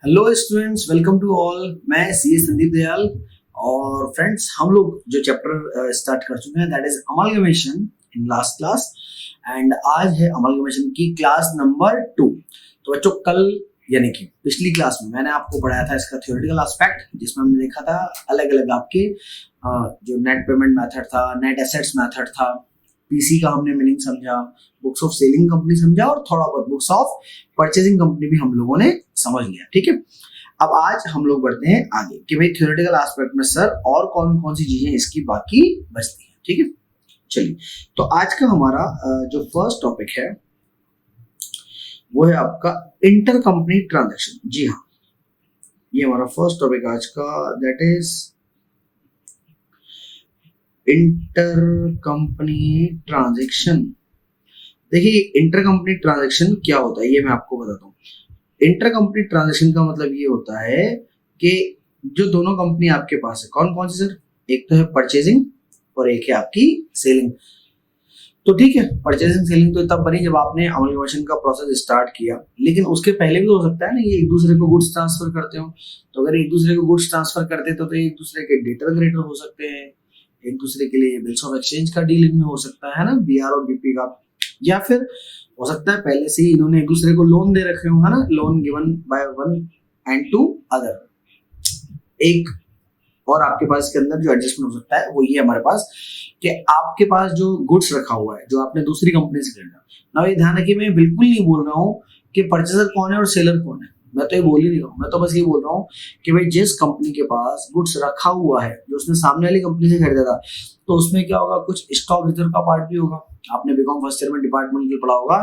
Hello students, welcome to all. मैं सी संदीप दयाल। और फ्रेंड्स, हम लोग जो चैप्टर स्टार्ट कर चुके हैं that is amalgamation in last class. And आज है अमलगमेशन की क्लास नंबर 2। तो बच्चों, कल यानी कि पिछली क्लास में मैंने आपको पढ़ाया था इसका थ्योरेटिकल एस्पेक्ट, जिसमें हमने देखा था अलग अलग आपके जो नेट पेमेंट मेथड था, नेट एसेट्स मेथड था, पीसी का हमने मीनिंग समझा, बुक्स ऑफ सेलिंग कंपनी समझा और थोड़ा बहुत बुक्स ऑफ परचेजिंग कंपनी भी हम लोगों ने समझ लिया। ठीक है, अब आज हम लोग बढ़ते हैं आगे कि भाई थ्योरेटिकल एस्पेक्ट में सर और कौन कौन सी चीजें इसकी बाकी बचती हैं। ठीक है, चलिए। तो आज का हमारा जो फर्स्ट टॉपिक है वो है आपका इंटर कंपनी ट्रांजैक्शन। जी हाँ, ये हमारा फर्स्ट टॉपिक आज का, that is inter company transaction. देखिए, इंटर कंपनी ट्रांजैक्शन क्या होता है ये मैं आपको बताता हूँ। इंटर कंपनी ट्रांजैक्शन का मतलब ये होता है कि जो दोनों कंपनी आपके पास है, कौन कौन सी सर? एक तो है परचेजिंग और एक है आपकी सेलिंग। तो ठीक है, परचेजिंग सेलिंग तो तब बनी जब आपने अमलगमेशन का प्रोसेस स्टार्ट किया, लेकिन उसके पहले भी तो हो सकता है ना ये एक दूसरे को गुड्स ट्रांसफर करते हो। तो अगर एक दूसरे को गुड्स ट्रांसफर करते तो एक दूसरे के डेटर क्रेडिटर हो सकते हैं, एक दूसरे के लिए बिल्स ऑफ एक्सचेंज का डीलिंग में हो सकता है ना, बीआर और बीपी का। या फिर हो सकता है पहले से ही इन्होंने एक दूसरे को लोन दे रखे हो, है ना, loan given by one and to other. एक और आपके पास इसके अंदर जो एडजस्टमेंट हो सकता है वो ये हमारे पास कि आपके पास जो गुड्स रखा हुआ है जो आपने दूसरी कंपनी से खरीदा ना, ये ध्यान रखिए, मैं बिल्कुल नहीं बोल रहा हूँ कि परचेजर कौन है और सेलर कौन है। मैं तो ये बोल ही नहीं रहा हूँ, मैं तो बस ये बोल रहा हूँ कि भाई जिस कंपनी के पास गुड्स रखा हुआ है जो उसने सामने वाली कंपनी से खरीदा था, तो उसमें क्या होगा, कुछ स्टॉक रिजर्व का पार्ट भी होगा। आपने बीकॉम फर्स्ट ईयर में डिपार्टमेंट पढ़ा होगा,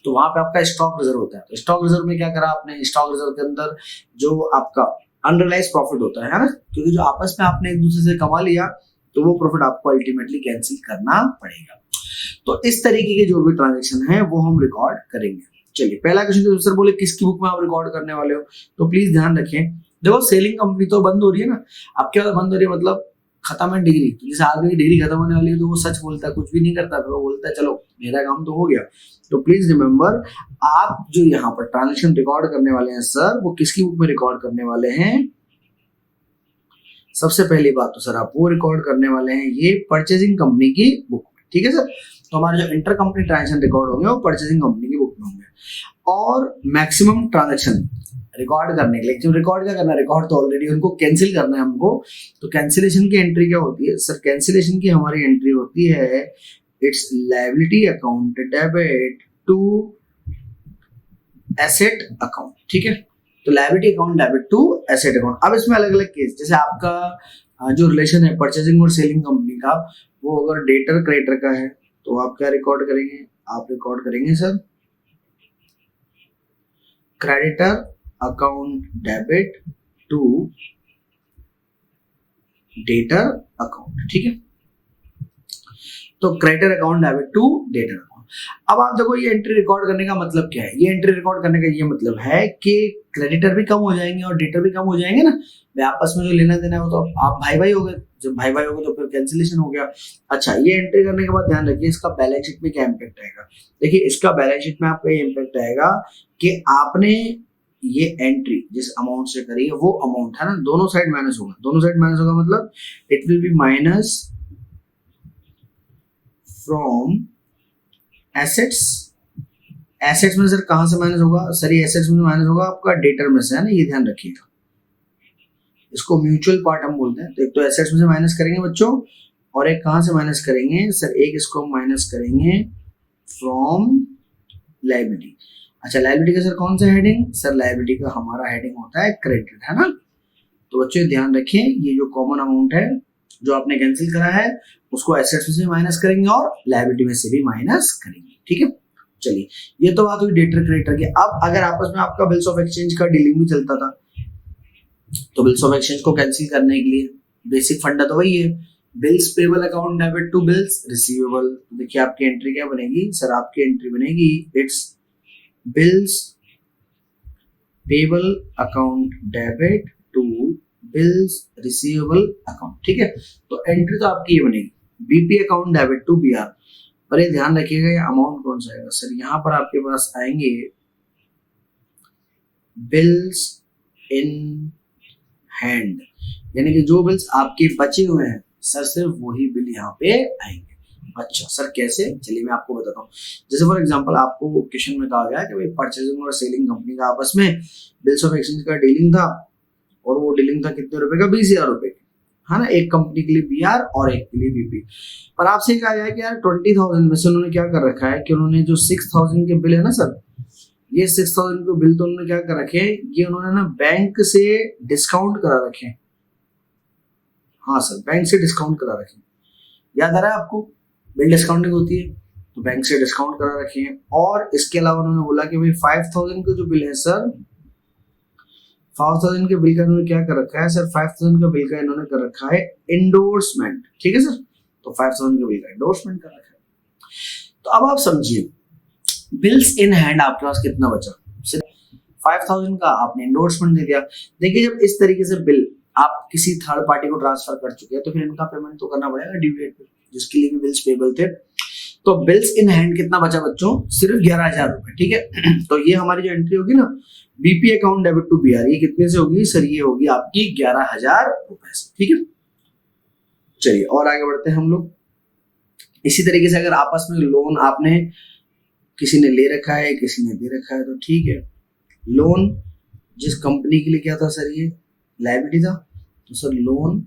तो वहां पे आपका स्टॉक रिजर्व होता है। तो स्टॉक रिजर्व में क्या करा आपने, स्टॉक रिजर्व के अंदर जो आपका अनरियलाइज प्रॉफिट होता है ना, क्योंकि जो आपस में आपने एक दूसरे से कमा लिया तो वो प्रॉफिट आपको अल्टीमेटली कैंसिल करना पड़ेगा। तो इस तरीके के जो भी ट्रांजेक्शन है वो हम रिकॉर्ड करेंगे। चलिए, पहला क्वेश्चन तो सर बोले किसकी बुक में आप रिकॉर्ड करने वाले हो, तो प्लीज ध्यान रखें। देखो, सेलिंग कंपनी तो बंद हो रही है ना। अब क्या बंद हो रही है, मतलब खत्म है डिग्री। तो जैसे आदमी की डिग्री खत्म होने वाली है तो वो सच बोलता है, कुछ भी नहीं करता, फिर वो बोलता है चलो मेरा काम तो हो गया। तो प्लीज रिमेंबर, आप जो यहाँ पर ट्रांजेक्शन रिकॉर्ड करने वाले हैं सर, वो किसकी बुक में रिकॉर्ड करने वाले हैं? सबसे पहली बात तो सर आप वो रिकॉर्ड करने वाले हैं ये परचेजिंग कंपनी की बुक में। ठीक है सर, तो हमारे जो इंटर कंपनी ट्रांजेक्शन रिकॉर्ड होंगे वो परचेजिंग कंपनी की बुक में होंगे। और मैक्सिमम ट्रांजेक्शन रिकॉर्ड करने के लिए, जो रिकॉर्ड क्या करना है, रिकॉर्ड तो ऑलरेडी उनको कैंसिल करना है हमको। तो कैंसिलेशन की एंट्री क्या होती है सर? कैंसिलेशन की हमारी एंट्री होती है it's liability account debit to asset account. ठीक है, तो liability account debit to asset account. अब इसमें अलग अलग केस, जैसे आपका जो रिलेशन है परचेजिंग और सेलिंग कंपनी का, वो अगर डेटर क्रेडिटर का है तो आप क्या रिकॉर्ड करेंगे? आप रिकॉर्ड करेंगे sir creditor account debit to debtor account. ठीक है, तो creditor account debit to debtor account. अब आप देखो, ये एंट्री रिकॉर्ड करने का मतलब क्या है? ये एंट्री रिकॉर्ड करने का ये मतलब है कि क्रेडिटर भी कम हो जाएंगे और डेटर भी कम हो जाएंगे ना। वे आपस में जो लेना देना है वो तो आप भाई भाई हो गए। जब भाई भाई हो गए तो फिर कैंसिलेशन हो गया। अच्छा, ये एंट्री करने के बाद ध्यान रखिए इसका बैलेंस शीट में क्या इम्पैक्ट आएगा। देखिए, इसका बैलेंस शीट में आपका ये इम्पैक्ट आएगा कि आपने ये एंट्री जिस अमाउंट से करी है वो अमाउंट है ना, दोनों साइड माइनस होगा। दोनों साइड माइनस होगा मतलब it will be minus from assets. Assets में सर कहां से माइनस होगा? सर ये एसेट्स में माइनस होगा आपका डेटर में से, है ना, ये ध्यान रखिएगा। इसको म्यूचुअल पार्ट हम बोलते हैं। तो एक तो एसेट्स में से माइनस करेंगे बच्चों, और एक कहां से माइनस करेंगे सर? एक इसको हम माइनस करेंगे फ्रॉम लायबिलिटी। अच्छा, लायबिलिटी का सर कौन सा हेडिंग? सर लायबिलिटी का हमारा हेडिंग होता है क्रेडिट, है ना। तो बच्चों ध्यान रखें, ये जो कॉमन अमाउंट है जो आपने कैंसिल करा है उसको एसेट्स में से माइनस करेंगे और लायबिलिटी में से भी माइनस करेंगे। ठीक है, चलिए, ये तो बात हुई डेटर क्रेडिटर की। अब अगर आपस में आपका बिल्स ऑफ एक्सचेंज का डीलिंग भी चलता था, तो बिल्स ऑफ एक्सचेंज को कैंसिल करने के लिए बेसिक फंडा तो वही है, bills payable account debit to bills receivable. तो देखिए आपकी एंट्री क्या बनेगी सर? आपकी एंट्री बनेगी it's bills payable account debit to bills receivable account. ठीक है, तो एंट्री तो आपकी ये बनेगी BP account debit to BR. पर ये ध्यान रखिएगा ये अमाउंट कौन सा आएगा सर? यहाँ पर आपके पास आएंगे बिल्स इन हैंड, यानी कि जो बिल्स आपके बचे हुए हैं सर सिर्फ वही बिल यहाँ पे आएंगे। अच्छा सर कैसे, चलिए मैं आपको बताता हूँ। जैसे फॉर एग्जांपल आपको क्वेश्चन में कहा गया कि भाई परचेजिंग और सेलिंग कंपनी का आपस में बिल्स ऑफ एक्सचेंज का डीलिंग था, और वो डीलिंग था कितने रुपए का, 20,000 रुपए का, है ना, एक कंपनी के लिए बीआर और एक के लिए बीपी। पर आपसे कहा गया कि यार 20,000 में से उन्होंने क्या कर रखा है कि उन्होंने जो 6,000 के बिल है ना सर, ये 6,000 के बिल तो उन्होंने क्या कर रखे, ये उन्होंने ना बैंक से डिस्काउंट करा रखे। हाँ सर, बैंक से डिस्काउंट करा रखे, याद आ रहा है आपको, बिल डिस्काउंटिंग होती है तो बैंक से डिस्काउंट करा रखे हैं। और इसके अलावा उन्होंने बोला कि भाई 5,000 का जो बिल है सर, 5,000 के बिल का इन्होंने क्या कर रखा है सर, 5,000 का बिल का इन्होंने कर रखा है इंडोर्समेंट, ठीक है सर, तो 5,000 के बिल का इंडोर्समेंट कर रखा है। तो अब आप समझिए बिल्स इन हैंड आपके पास कितना बचा, सिर्फ 5,000 का आपने इंडोर्समेंट दे दिया। देखिए जब इस तरीके से बिल आप किसी थर्ड पार्टी को ट्रांसफर कर चुके हैं तो फिर इनका पेमेंट तो करना पड़ेगा ड्यू डेट पे, जिसके लिए भी बिल्स पेबल थे। तो बिल्स इन हैंड कितना बचा बच्चों, सिर्फ 11,000 रुपए, ठीक है। तो ये हमारी जो एंट्री होगी ना, BP account debit to BR, ये कितने से होगी सर, ये होगी आपकी 11,000 रुपए से, ठीक है। चलिए और आगे बढ़ते हैं हम लोग। इसी तरीके से अगर आपस में लोन आपने, किसी ने ले रखा है किसी ने दे रखा है, तो ठीक है, लोन जिस कंपनी के लिए क्या था सर, ये लायबिलिटी था, तो sir loan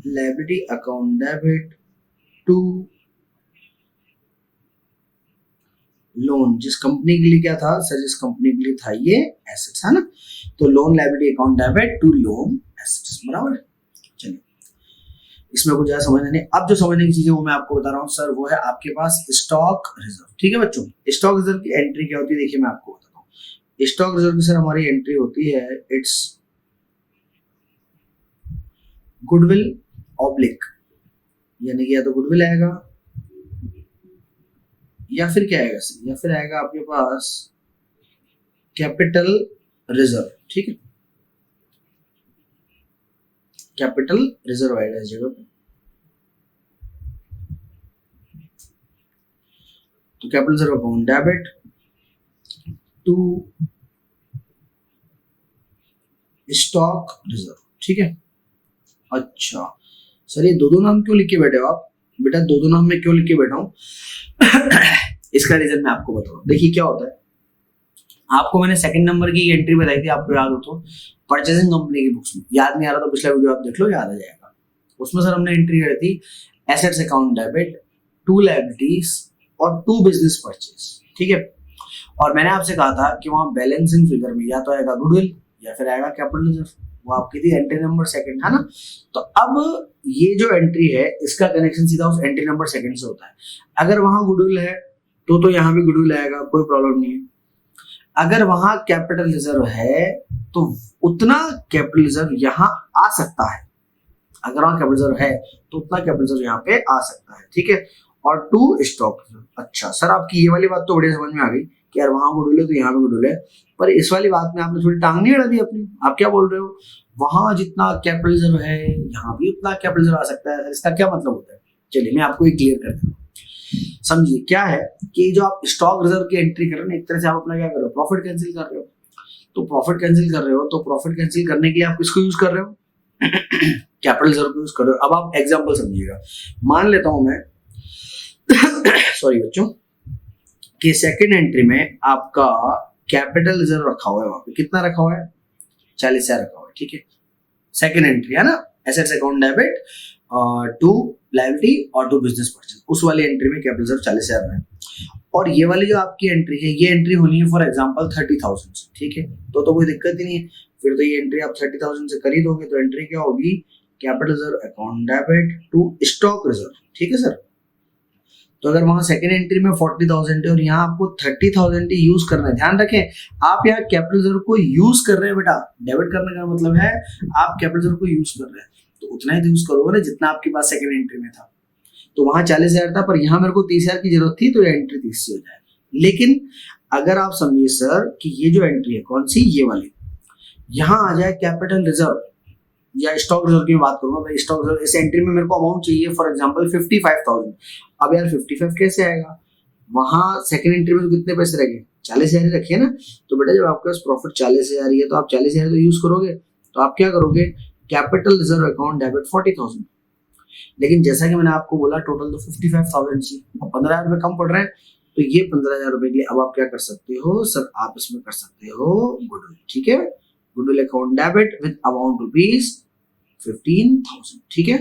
liability account debit to loan, जिस कंपनी के लिए क्या था सर, जिस कंपनी के लिए था ये एसेट्स, है ना, तो loan liability account debit to loan assets, बराबर है। चलिए इसमें कुछ ज्यादा समझना नहीं, अब जो समझने की चीज है वो मैं आपको बता रहा हूँ सर, वो है आपके पास स्टॉक रिजर्व, ठीक है बच्चों। स्टॉक रिजर्व की एंट्री क्या होती है, देखिए मैं आपको बताता हूँ। स्टॉक रिजर्व की सर हमारी एंट्री होती है, इट्स गुडविल ऑब्लिक, यानी कि या तो गुडविल आएगा या फिर क्या आएगा सर, या फिर आएगा आपके पास कैपिटल रिजर्व, ठीक है, कैपिटल रिजर्व आएगा इस जगह पे। तो capital reserve account debit to stock reserve, ठीक है। अच्छा सर ये दो नाम क्यों लिख के बैठे हो आप, बेटा दो नाम में क्यों लिख के बैठा हूं इसका रीजन मैं आपको बताऊं। देखिए क्या होता है, आपको मैंने सेकंड नंबर की एंट्री बताई थी, आपको याद हो तो, परचेजिंग कंपनी की बुक्स में, याद नहीं आ रहा तो पिछला वीडियो आप देख लो, याद आ जाएगा। उसमें सर हमने एंट्री करी थी assets account debit to liabilities और टू बिजनेस परचेज, ठीक है। और मैंने आपसे कहा था कि वहां बैलेंसिंग फिगर में या तो आएगा गुडविल या फिर आएगा कैपिटल रिजर्व, वो आपकी थी एंट्री नंबर सेकंड, है ना। तो अब ये जो एंट्री है इसका कनेक्शन सीधा उस एंट्री नंबर सेकंड से होता है। अगर वहां गुडविल है तो यहाँ भी गुडविल आएगा, कोई प्रॉब्लम नहीं है। अगर वहां कैपिटल रिजर्व है तो उतना कैपिटल रिजर्व यहाँ आ सकता है, अगर वहां कैपिटल रिजर्व है तो उतना कैपिटल रिजर्व यहाँ पे आ सकता है, ठीक है। और टू स्टॉक रिजर्व। अच्छा सर आपकी ये वाली बात तो बढ़िया समझ में आ गई कि यार वहां गुडविल है तो यहाँ भी गुडविल है, पर इस वाली बात में आपने थोड़ी टांग नहीं अड़ा दी अपनी। आप क्या बोल रहे हो, वहां जितना कैपिटल रिजर्व है यहाँ भी उतना कैपिटल रिजर्व आ सकता है, इसका क्या मतलब होता है। चलिए मैं आपको ये क्लियर कर देता हूँ। समझिए क्या है कि जो आप स्टॉक रिजर्व की एंट्री कर रहे हो ना, एक तरह से आप अपना क्या कर रहे हो, प्रॉफिट कैंसिल कर रहे हो। तो प्रॉफिट कैंसिल कर रहे हो तो प्रॉफिट कैंसिल करने के लिए आप किसको यूज कर रहे हो, कैपिटल रिजर्व को यूज कर रहे हो। अब आप एग्जांपल समझिएगा, मान लेता हूं मैं सॉरी बच्चों, कि सेकंड एंट्री में आपका कैपिटल रिजर्व रखा हुआ है, वहां पे कितना रखा हुआ है, 40,000 रखा हुआ है, ठीक है। सेकंड एंट्री है ना, assets account debit to liability और टू बिजनेस परचेज, उस वाली एंट्री में कैपिटल रिजर्व 40,000 है। और ये वाली जो आपकी एंट्री है, ये एंट्री होनी है फॉर एग्जांपल 30,000 से, ठीक है। तो कोई दिक्कत ही नहीं है, फिर तो ये एंट्री आप 30,000 से कर ही दोगे। तो एंट्री क्या होगी, capital reserve account debit to stock reserve, ठीक है सर। तो अगर वहां सेकंड एंट्री में 40,000 है और यहाँ आपको 30,000 यूज करना है, ध्यान रखें आप यहाँ कैपिटल रिजर्व को यूज कर रहे हैं बेटा, डेबिट करने का मतलब है आप कैपिटल रिजर्व को यूज कर रहे हैं, तो उतना ही यूज करोगे ना जितना आपके पास सेकंड एंट्री में था। तो वहां 40,000 था पर यहाँ मेरे को 30,000 की जरूरत थी, तो ये एंट्री 30 से हो जाए। लेकिन अगर आप समझिए सर कि ये जो एंट्री है कौन सी, ये वाली, यहाँ आ जाए कैपिटल रिजर्व या स्टॉक रिजर्व की बात करूंगा मैं, स्टॉक रिजर्व इस एंट्री में मेरे को अमाउंट चाहिए फॉर एग्जांपल 55,000। अब यार 55 कैसे आएगा, वहां सेकंड एंट्री में तो कितने पैसे रह गए, 40,000 ही रखिए ना। तो बेटा जब आपके पास प्रॉफिट 40,000 ही है तो आप 40,000 तो यूज करोगे, तो आप क्या करोगे, कैपिटल रिजर्व अकाउंट डेबिट 40,000। लेकिन जैसा कि मैंने आपको बोला टोटल तो 55,000 सी, अब 15,000 रुपए कम पड़ रहा है, तो ये 15,000 रुपए के लिए अब आप क्या कर सकते हो सर, आप इसमें कर सकते हो गुडविल। ठीक है, goodwill account debit with amount rupees 15,000। ठीक है,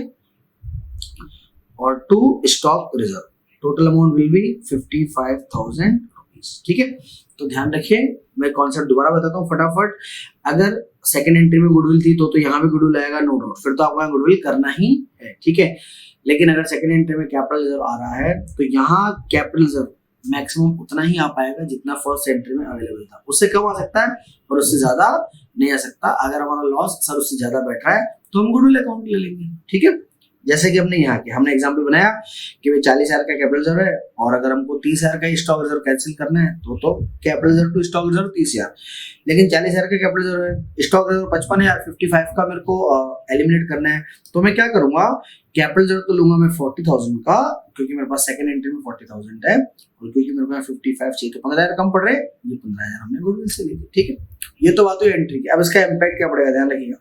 और to stock reserve total amount will be 55,000 rupees. ठीक है, तो ध्यान रखिए, मैं कॉन्सेप्ट दोबारा बताता हूँ फटाफट। अगर सेकंड एंट्री में गुडविल थी तो यहाँ भी गुडविल आएगा, नो डाउट, फिर तो आपको गुडविल करना ही है। ठीक है, लेकिन अगर सेकंड एंट्री में कैपिटल रिजर्व आ रहा है तो यहाँ कैपिटल रिजर्व मैक्सिमम उतना ही आ पाएगा जितना फर्स्ट एंट्री में अवेलेबल था, उससे कम आ सकता है और उससे ज्यादा नहीं आ सकता। अगर हमारा लॉस सर उससे ज्यादा बैठ रहा है तो हम गुडविल अकाउंट ले लेंगे। ठीक है, जैसे कि हमने यहाँ किया, हमने एग्जाम्पल बनाया कि भाई 40,000 का कैपिटल रिजर्व है और अगर हमको 30,000 का स्टॉक रिजर्व कैंसिल करना है तो capital reserve to stock reserve 30,000, लेकिन 40,000 का कैपिटल रिजर्व है, स्टॉक रिजर्व 55,000, 55 का मेरे को एलिमिनेट करना है, तो मैं क्या करूंगा, कैपिटल रिजर्व तो लूंगा मैं 40,000 का, क्योंकि मेरे पास सेकंड एंट्री में 40,000 है और क्योंकि मेरे पास 55 चाहिए तो 15,000 कम पड़ रहे हैं, ये 15,000 हमने गुडविल से ली थी। ठीक है, ये तो बात हुई एंट्री की। अब इसका इम्पैक्ट क्या पड़ेगा, ध्यान रखिएगा।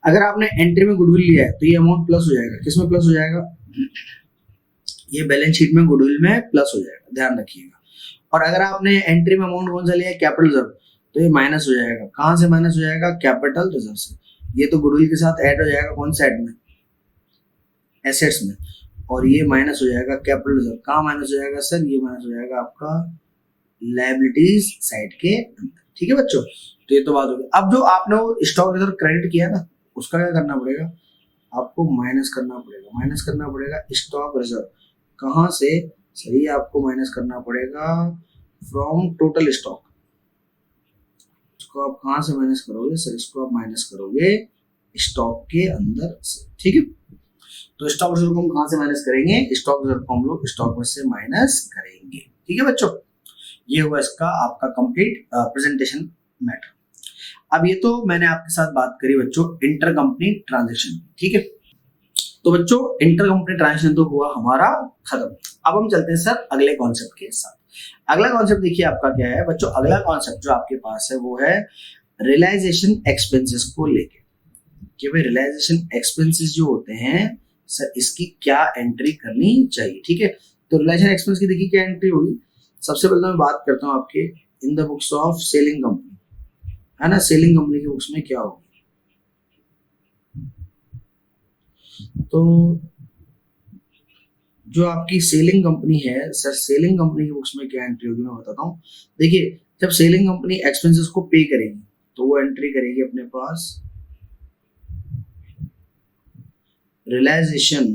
अगर आपने एंट्री में गुडविल लिया है तो ये अमाउंट प्लस हो जाएगा, किसमें प्लस हो जाएगा, ये बैलेंस शीट में गुडविल में प्लस हो जाएगा, ध्यान रखिएगा। और अगर आपने एंट्री में अमाउंट कौन सा लिया है, कैपिटल रिजर्व, तो ये माइनस हो जाएगा। कहां से माइनस हो जाएगा, कैपिटल रिजर्व से। ये तो गुडविल के साथ ऐड हो जाएगा, कौन सा ऐड में, एसेट्स में, और ये माइनस हो जाएगा कैपिटल रिजर्व। कहां माइनस हो जाएगा सर, ये माइनस हो जाएगा आपका लायबिलिटीज साइड के अंदर। ठीक है बच्चों, तो ये तो बात होगी। अब जो आपने वो स्टॉक रिजर्व क्रेडिट किया ना, उसका क्या करना पड़ेगा, आपको माइनस करना पड़ेगा, माइनस करना पड़ेगा स्टॉक रिजर्व। कहां से सर, ये आपको माइनस करना पड़ेगा फ्रॉम टोटल स्टॉक। इसको आप कहां से माइनस करोगे सर, इसको आप माइनस करोगे स्टॉक के अंदर से। ठीक है, तो स्टॉक रिजर्व को हम कहां से माइनस करेंगे, स्टॉक रिजर्व को हम लोग स्टॉक में से माइनस करेंगे। ठीक है बच्चों, ये हुआ इसका आपका कंप्लीट प्रेजेंटेशन मैटर। अब ये तो मैंने आपके साथ बात करी बच्चों इंटर कंपनी ट्रांजैक्शन। ठीक है, तो बच्चों इंटर कंपनी ट्रांजैक्शन तो हुआ हमारा खत्म। अब हम चलते हैं सर अगले कॉन्सेप्ट के साथ। अगला कॉन्सेप्ट देखिए आपका क्या है बच्चों, अगला कॉन्सेप्ट जो आपके पास है वो है रियलाइजेशन एक्सपेंसेस को लेके, कि भाई रियलाइजेशन एक्सपेंसेस जो होते हैं सर इसकी क्या एंट्री करनी चाहिए। ठीक है, तो रियलाइजेशन एक्सपेंस की देखिए क्या एंट्री होगी। सबसे पहले मैं बात करता हूं आपके in the books of selling company, है ना, सेलिंग कंपनी की बुक्स में क्या होगी, तो जो आपकी सेलिंग कंपनी है सर, सेलिंग कंपनी की बुक्स में क्या एंट्री होगी मैं बताता हूँ। देखिए जब सेलिंग कंपनी एक्सपेंसेस को पे करेगी तो वो एंट्री करेगी अपने पास रियलाइजेशन,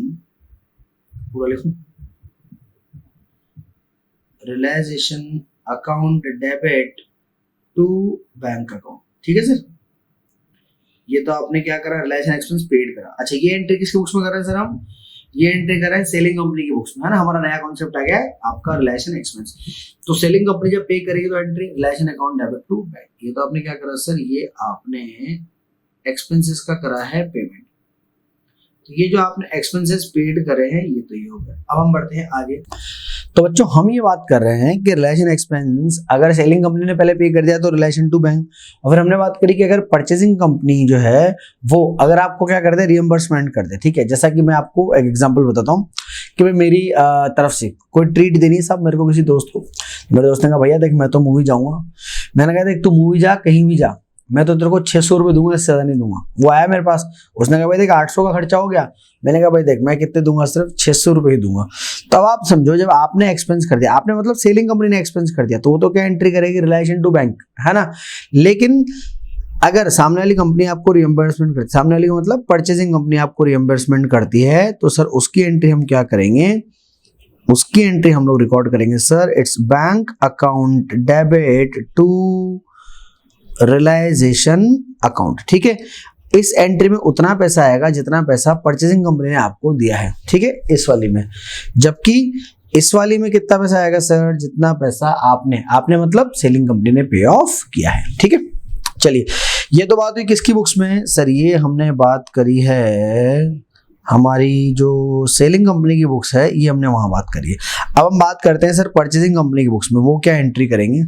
पूरा लिखूं, realization account debit to bank account. ठीक है सर, ये तो आपने क्या करा, रियलाइजेशन एक्सपेंस पेड करा। अच्छा, ये एंट्री किसके बुक्स में कर रहे हैं सर हम, ये एंट्री कर रहे हैं सेलिंग कंपनी की बुक्स में, है ना। हमारा नया कॉन्सेप्ट आ गया है आपका रियलाइजेशन एक्सपेंस। तो सेलिंग कंपनी जब पे करेगी तो entry realization account debit to bank. ये तो आपने क्या करा सर, ये आपने एक्सपेंसेस का करा है पेमेंट। तो ये जो आपने एक्सपेंसेस पेड करे हैं ये तो ये हो गया। अब हम बढ़ते हैं आगे। तो बच्चों हम ये बात कर रहे हैं कि रिलेशन एक्सपेंस अगर सेलिंग कंपनी ने पहले पे कर दिया तो रिलेशन टू बैंक, और फिर हमने बात करी कि अगर परचेजिंग कंपनी जो है वो अगर आपको क्या कर दे, रिएम्बर्समेंट कर दे। ठीक है, जैसा कि मैं आपको एक एग्जांपल बताता हूँ कि भाई मेरी तरफ से कोई ट्रीट देनी है साहब मेरे को किसी दोस्त को। मेरे दोस्त ने कहा भैया देख मैं तो मूवी जाऊंगा। मैंने कहा देख तू मूवी जा, कहीं भी जा, मैं तो तेरे को 600 रुपये दूंगा, इससे ज्यादा नहीं दूंगा। वो आया मेरे पास, उसने कहा भाई देख 800 का खर्चा हो गया। मैंने कहा भाई देख मैं कितने दूंगा, सिर्फ 600 रुपये ही दूंगा। तो अब आप समझो जब आपने एक्सपेंस कर दिया, आपने मतलब सेलिंग कंपनी ने एक्सपेंस कर दिया, तो वो तो क्या एंट्री करेगी, रिलेशन टू बैंक, है ना। लेकिन अगर सामने वाली कंपनी आपको रिएम्बर्समेंट करती, सामने वाली का मतलब परचेजिंग कंपनी आपको रिएम्बर्समेंट करती है, तो सर उसकी एंट्री हम क्या करेंगे, उसकी एंट्री हम लोग रिकॉर्ड करेंगे sir it's bank account debit to realization account. ठीक है, इस एंट्री में उतना पैसा आएगा जितना पैसा परचेजिंग कंपनी ने आपको दिया है। ठीक है, इस वाली में, जबकि इस वाली में कितना पैसा आएगा सर, जितना पैसा आपने मतलब सेलिंग कंपनी ने पे ऑफ किया है। ठीक है, चलिए ये तो बात हुई किसकी बुक्स में सर, ये हमने बात करी है हमारी जो सेलिंग कंपनी की बुक्स है, ये हमने वहां बात करी है। अब हम बात करते हैं सर परचेजिंग कंपनी की बुक्स में, वो क्या एंट्री करेंगे।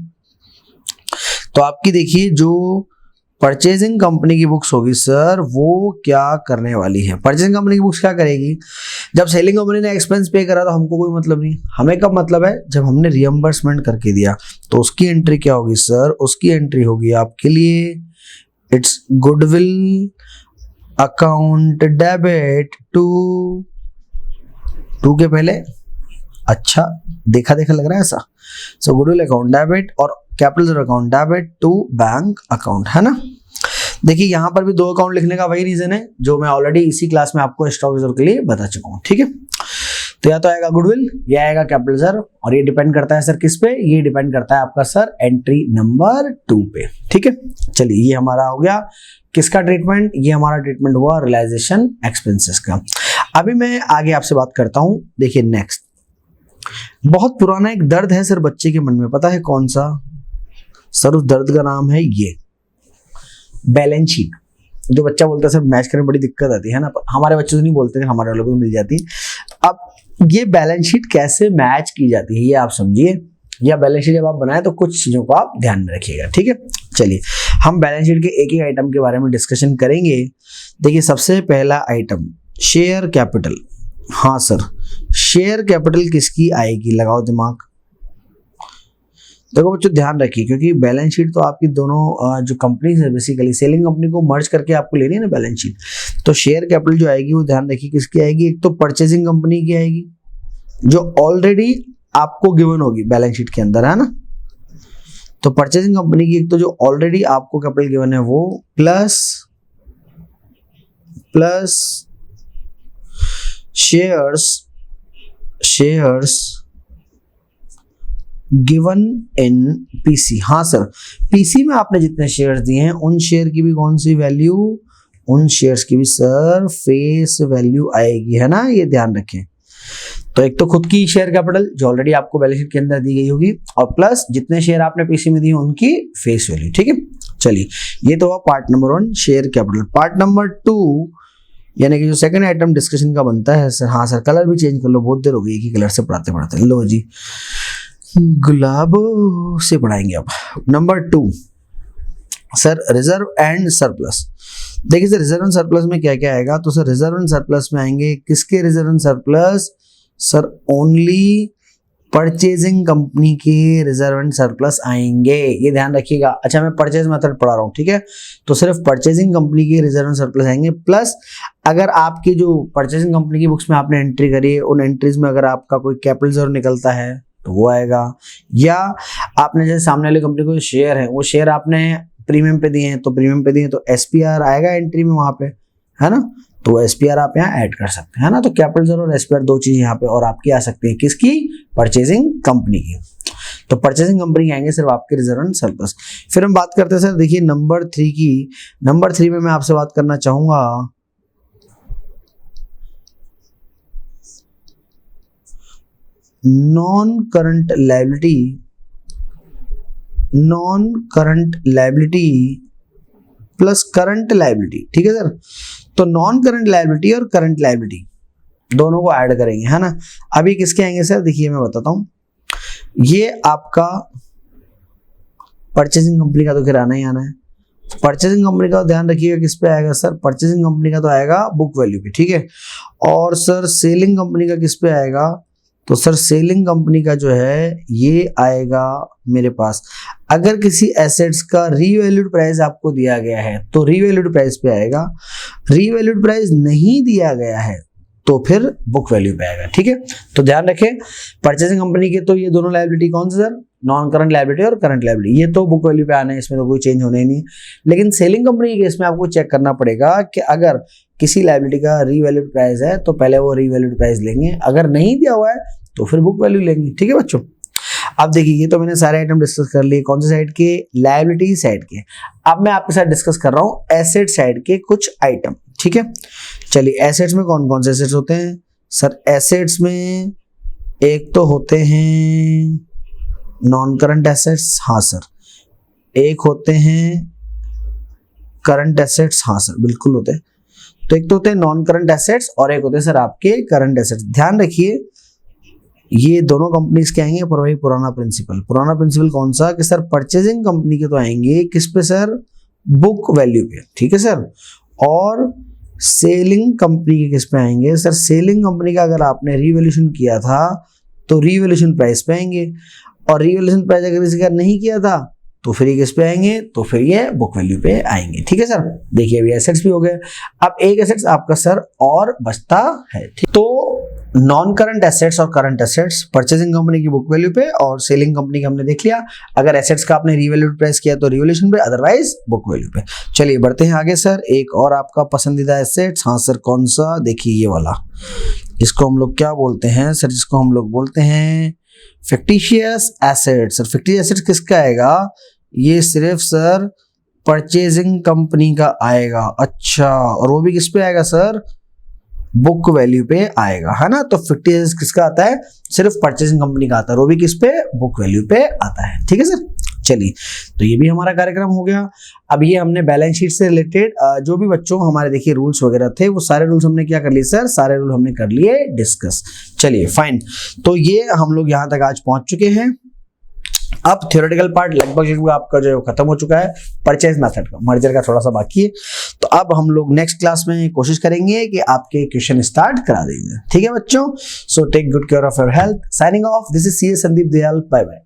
तो आपकी देखिए जो परचेजिंग कंपनी की बुक्स होगी सर, वो क्या करने वाली है, परचेजिंग कंपनी की बुक्स क्या करेगी, जब सेलिंग कंपनी ने एक्सपेंस पे करा तो हमको कोई मतलब नहीं, हमें कब मतलब है, जब हमने रियम्बर्समेंट करके दिया, तो उसकी एंट्री क्या होगी सर, उसकी एंट्री होगी आपके लिए it's goodwill account debit to के पहले, अच्छा देखा देखा लग रहा है ऐसा, सो गुडविल अकाउंट डेबिट और capital reserve account debit to bank account, है ना। देखिए यहाँ पर भी दो अकाउंट लिखने का वही रीजन है जो मैं ऑलरेडी इसी क्लास में आपको स्टॉक रिजर्व के लिए बता चुका हूँ, ठीक है। तो या तो आएगा गुडविल या आएगा कैपिटल रिजर्व, और ये डिपेंड करता है सर किस पे, ये डिपेंड करता है आपका सर एंट्री नंबर 2 पे, ठीक है। चलिए ये हमारा हो गया किसका ट्रीटमेंट, ये हमारा ट्रीटमेंट हुआ रियलाइजेशन एक्सपेंसेस का। अभी मैं आगे आपसे बात करता हूं। देखिए नेक्स्ट, बहुत पुराना एक दर्द है सर बच्चे के मन में, पता है कौन सा सर, उस दर्द का नाम है ये बैलेंस शीट। जो बच्चा बोलता है सर मैच करने में बड़ी दिक्कत आती है ना, हमारे बच्चे तो नहीं बोलते, हमारे वालों को मिल जाती है। अब ये बैलेंस शीट कैसे मैच की जाती है ये आप समझिए, या बैलेंस शीट जब आप बनाए तो कुछ चीजों को आप ध्यान में रखिएगा, ठीक है। चलिए हम बैलेंस शीट के एक एक आइटम के बारे में डिस्कशन करेंगे। देखिए सबसे पहला आइटम शेयर कैपिटल, हाँ सर शेयर कैपिटल किसकी आएगी, लगाओ दिमाग। देखो बच्चों ध्यान रखिए, क्योंकि बैलेंस शीट तो आपकी दोनों जो कंपनीज है बेसिकली सेलिंग कंपनी को मर्ज करके आपको लेनी है ना बैलेंस शीट, तो शेयर कैपिटल जो आएगी वो ध्यान रखिए किसकी आएगी, एक तो परचेजिंग कंपनी की आएगी जो ऑलरेडी आपको गिवन होगी बैलेंस शीट के अंदर, है ना। तो परचेजिंग कंपनी की एक तो जो ऑलरेडी आपको कैपिटल गिवन है वो, plus shares given in PC, हाँ सर पीसी में आपने जितने शेयर्स दिए हैं उन शेयर की भी कौन सी वैल्यू, उन शेयर्स की भी सर फेस वैल्यू आएगी, है ना, ये ध्यान रखें। तो एक तो खुद की शेयर कैपिटल जो ऑलरेडी आपको बैलेंस शीट के अंदर दी गई होगी, और प्लस जितने शेयर आपने पीसी में दिए उनकी फेस वैल्यू, ठीक है। चलिए ये तो हुआ part number 1 share capital. Part number 2 यानी कि जो सेकंड आइटम डिस्कशन का बनता है सर, हाँ सर कलर भी चेंज कर लो, बहुत देर हो गई एक ही कलर से पढ़ाते पढ़ाते, लो जी गुलाब से पढ़ाएंगे अब। Number 2 sir reserve and surplus. देखिए सर रिजर्व एंड सरप्लस में क्या क्या आएगा, तो सर रिजर्व एंड सरप्लस में आएंगे किसके reserve and surplus, sir only purchasing company के रिजर्व एंड सरप्लस आएंगे, ये ध्यान रखिएगा। अच्छा मैं परचेज मेथड पढ़ा रहा हूँ, ठीक है, तो सिर्फ परचेजिंग कंपनी के रिजर्व एंड सरप्लस आएंगे, प्लस अगर आपकी जो परचेजिंग कंपनी की बुक्स में आपने एंट्री करी है उन एंट्रीज में अगर आपका कोई कैपिटल रिजर्व निकलता है तो वो आएगा, या आपने जैसे सामने वाली कंपनी को शेयर है वो शेयर आपने प्रीमियम पे दिए हैं तो प्रीमियम पे दिए तो एसपीआर आएगा एंट्री में वहां पे, है ना, तो एसपीआर आप यहाँ ऐड कर सकते हैं, है ना। तो कैपिटल रिजर्व और एसपीआर दो चीज यहाँ पे और आपकी आ सकती है किसकी, परचेजिंग कंपनी की। तो परचेजिंग कंपनी आएंगे सिर्फ आपके रिजर्व एंड सरप्लस। फिर हम बात करते हैं सर देखिए नंबर 3 की। नंबर 3 में मैं आपसे बात करना चाहूंगा non current liability plus current liability, ठीक है सर। तो नॉन करंट लायबिलिटी और करंट लायबिलिटी दोनों को ऐड करेंगे, है ना। अभी किसके आएंगे सर, देखिए मैं बताता हूं, ये आपका परचेजिंग कंपनी का तो फिर आना ही आना है। परचेजिंग कंपनी का ध्यान रखिएगा किस पे आएगा सर, परचेजिंग कंपनी का तो आएगा बुक वैल्यू पे, ठीक है। और सर सेलिंग कंपनी का किस पे आएगा, तो सर सेलिंग कंपनी का जो है ये आएगा मेरे पास, अगर किसी एसेट्स का रीवैल्यूड प्राइस आपको दिया गया है तो रीवैल्यूड प्राइस पे आएगा, रीवैल्यूड प्राइस नहीं दिया गया है तो फिर बुक वैल्यू पे आएगा, ठीक है। तो ध्यान रखें परचेजिंग कंपनी के तो ये दोनों लायबिलिटी कौन सी सर, नॉन करंट लायबिलिटी और करंट लायबिलिटी, ये तो बुक वैल्यू पे आना है, इसमें तो कोई चेंज होने ही नहीं। लेकिन सेलिंग कंपनी के केस में आपको चेक करना पड़ेगा कि अगर किसी लायबिलिटी का रीवैल्यूड प्राइस है तो पहले वो रीवैल्यूड प्राइस लेंगे, अगर नहीं दिया हुआ है तो फिर बुक वैल्यू लेंगे, ठीक है बच्चों। अब देखिए ये तो मैंने सारे आइटम डिस्कस कर लिए, कौन से साइड के, लायबिलिटी साइड के। अब मैं आपके साथ डिस्कस कर रहा हूं एसेट साइड के कुछ आइटम, ठीक है। चलिए एसेट्स में कौन कौन से एसेट्स होते हैं सर, एसेट्स में एक तो होते हैं नॉन करंट एसेट्स, हाँ सर, एक होते हैं करंट एसेट्स, हाँ सर बिल्कुल होते हैं। तो एक तो होते हैं नॉन करंट एसेट्स और एक होते हैं सर आपके करंट एसेट्स। ध्यान रखिए ये दोनों कंपनीज के आएंगे पर वही पुराना प्रिंसिपल कौन सा कि सर परचेजिंग कंपनी के तो आएंगे किस पे सर, बुक वैल्यू पे, ठीक है सर। और सेलिंग कंपनी के किस पे आएंगे सर, सेलिंग कंपनी का अगर आपने रीवैल्यूएशन किया था तो रीवैल्यूएशन प्राइस पे आएंगे, और रीवैल्यूएशन प्राइस अगर किसी का नहीं किया था तो फिर ये किस पे आएंगे, तो फिर ये बुक वैल्यू पे आएंगे, ठीक है सर। देखिए अभी एसेट्स भी हो गए। अब एक एसेट्स आपका सर और बचता है, ठीक। तो नॉन करंट एसेट्स और करंट एसेट्स परचेजिंग कंपनी की बुक वैल्यू पे और सेलिंग कंपनी का हमने देख लिया। अगर एसेट्स का आपने रीवैल्यूड प्राइस किया तो रिवैल्यूएशन पे, अदरवाइज बुक वैल्यू पे। चलिए बढ़ते हैं आगे सर। एक और आपका पसंदीदा एसेट्स, हाँ सर कौन सा, देखिए ये वाला, इसको हम लोग क्या बोलते हैं सर, जिसको हम लोग बोलते हैं fictitious assets. Sir fictitious assets किसका आएगा, ये सिर्फ सर परचेजिंग कंपनी का आएगा। अच्छा, और वो भी किस पे आएगा सर, बुक वैल्यू पे आएगा, है ना। तो फिक्टिशियस किसका आता है, सिर्फ परचेजिंग कंपनी का आता है, वो भी किस पे, बुक वैल्यू पे आता है, ठीक है सर। चलिए तो ये भी हमारा कार्यक्रम हो गया। अब ये हमने बैलेंस शीट से रिलेटेड जो भी बच्चों हमारे देखिए रूल्स वगैरह थे, वो सारे रूल्स हमने क्या कर लिए सर, सारे रूल हमने कर लिए डिस्कस। चलिए फाइन, तो ये हम लोग यहाँ तक आज पहुंच चुके हैं। अब थ्योरेटिकल पार्ट लगभग आपका जो खत्म हो चुका है, परचेज मेथड का, मर्जर का थोड़ा सा बाकी है। तो अब हम लोग नेक्स्ट क्लास में कोशिश करेंगे कि आपके क्वेश्चन स्टार्ट करा देंगे, ठीक है बच्चों। So take good care of your health. Signing off, this is C Sandeep Dayal, bye bye.